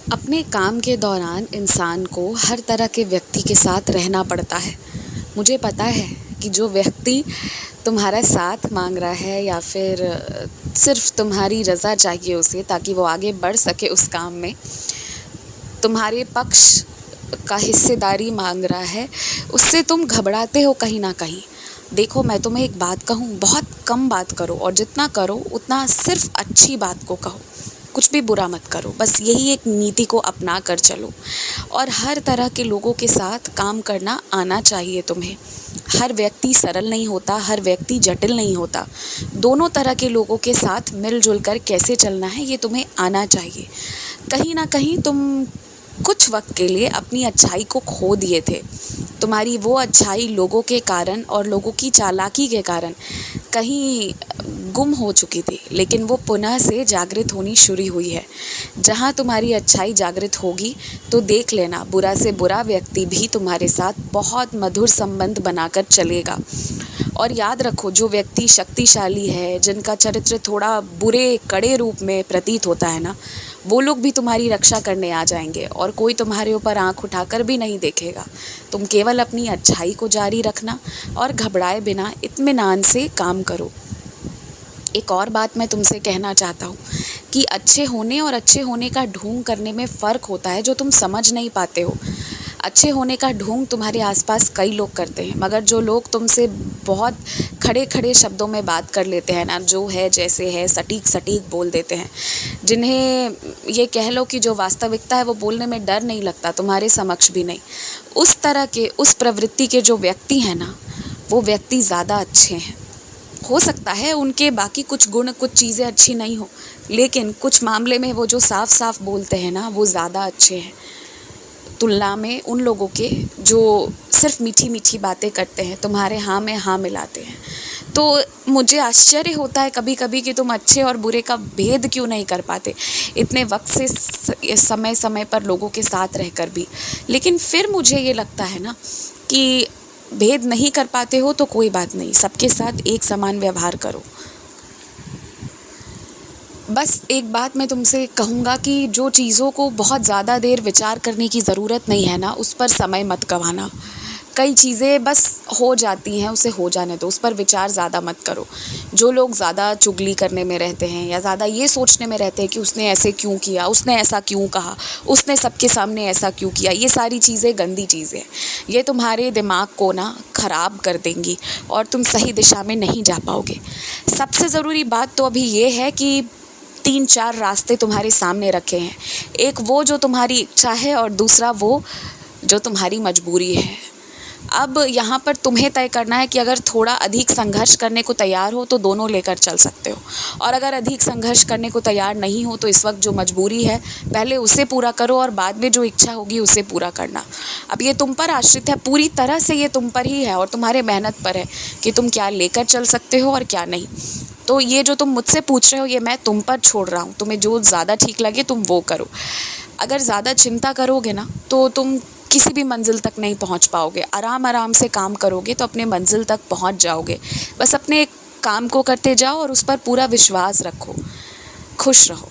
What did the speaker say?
अपने काम के दौरान इंसान को हर तरह के व्यक्ति के साथ रहना पड़ता है। मुझे पता है कि जो व्यक्ति तुम्हारा साथ मांग रहा है या फिर सिर्फ तुम्हारी रज़ा चाहिए उसे ताकि वो आगे बढ़ सके उस काम में, तुम्हारे पक्ष का हिस्सेदारी मांग रहा है, उससे तुम घबराते हो कहीं ना कहीं। देखो, मैं तुम्हें एक बात कहूँ, बहुत कम बात करो और जितना करो उतना सिर्फ अच्छी बात को कहो, कुछ भी बुरा मत करो। बस यही एक नीति को अपना कर चलो और हर तरह के लोगों के साथ काम करना आना चाहिए तुम्हें। हर व्यक्ति सरल नहीं होता, हर व्यक्ति जटिल नहीं होता। दोनों तरह के लोगों के साथ मिलजुल कर कैसे चलना है ये तुम्हें आना चाहिए। कहीं ना कहीं तुम कुछ वक्त के लिए अपनी अच्छाई को खो दिए थे। तुम्हारी वो अच्छाई लोगों के कारण और लोगों की चालाकी के कारण कहीं गुम हो चुकी थी, लेकिन वो पुनः से जागृत होनी शुरू हुई है। जहाँ तुम्हारी अच्छाई जागृत होगी तो देख लेना, बुरा से बुरा व्यक्ति भी तुम्हारे साथ बहुत मधुर संबंध बनाकर चलेगा। और याद रखो, जो व्यक्ति शक्तिशाली है, जिनका चरित्र थोड़ा बुरे कड़े रूप में प्रतीत होता है ना, वो लोग भी तुम्हारी रक्षा करने आ जाएंगे और कोई तुम्हारे ऊपर आंख उठाकर भी नहीं देखेगा। तुम केवल अपनी अच्छाई को जारी रखना और घबराए बिना इत्मीनान से काम करो। एक और बात मैं तुमसे कहना चाहता हूँ कि अच्छे होने और अच्छे होने का ढोंग करने में फ़र्क होता है, जो तुम समझ नहीं पाते हो। अच्छे होने का ढोंग तुम्हारे आसपास कई लोग करते हैं, मगर जो लोग तुमसे बहुत खड़े खड़े शब्दों में बात कर लेते हैं ना, जो है जैसे है सटीक सटीक बोल देते हैं, जिन्हें ये कह लो कि जो वास्तविकता है वो बोलने में डर नहीं लगता, तुम्हारे समक्ष भी नहीं, उस तरह के उस प्रवृत्ति के जो व्यक्ति हैं ना, वो व्यक्ति ज़्यादा अच्छे हैं। हो सकता है उनके बाकी कुछ गुण, कुछ चीज़ें अच्छी नहीं हो, लेकिन कुछ मामले में वो जो साफ साफ बोलते हैं ना, वो ज़्यादा अच्छे हैं तुलना में उन लोगों के जो सिर्फ मीठी मीठी बातें करते हैं, तुम्हारे हाँ में हाँ मिलाते हैं। तो मुझे आश्चर्य होता है कभी कभी कि तुम अच्छे और बुरे का भेद क्यों नहीं कर पाते इतने वक्त से, समय समय पर लोगों के साथ रहकर भी। लेकिन फिर मुझे ये लगता है ना कि भेद नहीं कर पाते हो तो कोई बात नहीं, सबके साथ एक समान व्यवहार करो। बस एक बात मैं तुमसे कहूँगा कि जो चीज़ों को बहुत ज़्यादा देर विचार करने की ज़रूरत नहीं है ना, उस पर समय मत गंवाना। कई चीज़ें बस हो जाती हैं, उसे हो जाने दो, उस पर विचार ज़्यादा मत करो। जो लोग ज़्यादा चुगली करने में रहते हैं या ज़्यादा ये सोचने में रहते हैं कि उसने ऐसे क्यों किया, उसने ऐसा क्यों कहा, उसने सबके सामने ऐसा क्यों किया, ये सारी चीज़ें गंदी चीज़ें हैं। ये तुम्हारे दिमाग को ना ख़राब कर देंगी और तुम सही दिशा में नहीं जा पाओगे। सबसे ज़रूरी बात तो अभी ये है कि 3-4 रास्ते तुम्हारे सामने रखे हैं। एक वो जो तुम्हारी इच्छा है और दूसरा वो जो तुम्हारी मजबूरी है। अब यहाँ पर तुम्हें तय करना है कि अगर थोड़ा अधिक संघर्ष करने को तैयार हो तो दोनों लेकर चल सकते हो, और अगर अधिक संघर्ष करने को तैयार नहीं हो तो इस वक्त जो मजबूरी है पहले उसे पूरा करो और बाद में जो इच्छा होगी उसे पूरा करना। अब ये तुम पर आश्रित है, पूरी तरह से ये तुम पर ही है और तुम्हारे मेहनत पर है कि तुम क्या लेकर चल सकते हो और क्या नहीं। तो ये जो तुम मुझसे पूछ रहे हो ये मैं तुम पर छोड़ रहा हूँ, तुम्हें जो ज़्यादा ठीक लगे तुम वो करो। अगर ज़्यादा चिंता करोगे ना तो तुम किसी भी मंजिल तक नहीं पहुँच पाओगे। आराम आराम से काम करोगे तो अपने मंजिल तक पहुँच जाओगे। बस अपने काम को करते जाओ और उस पर पूरा विश्वास रखो। खुश रहो।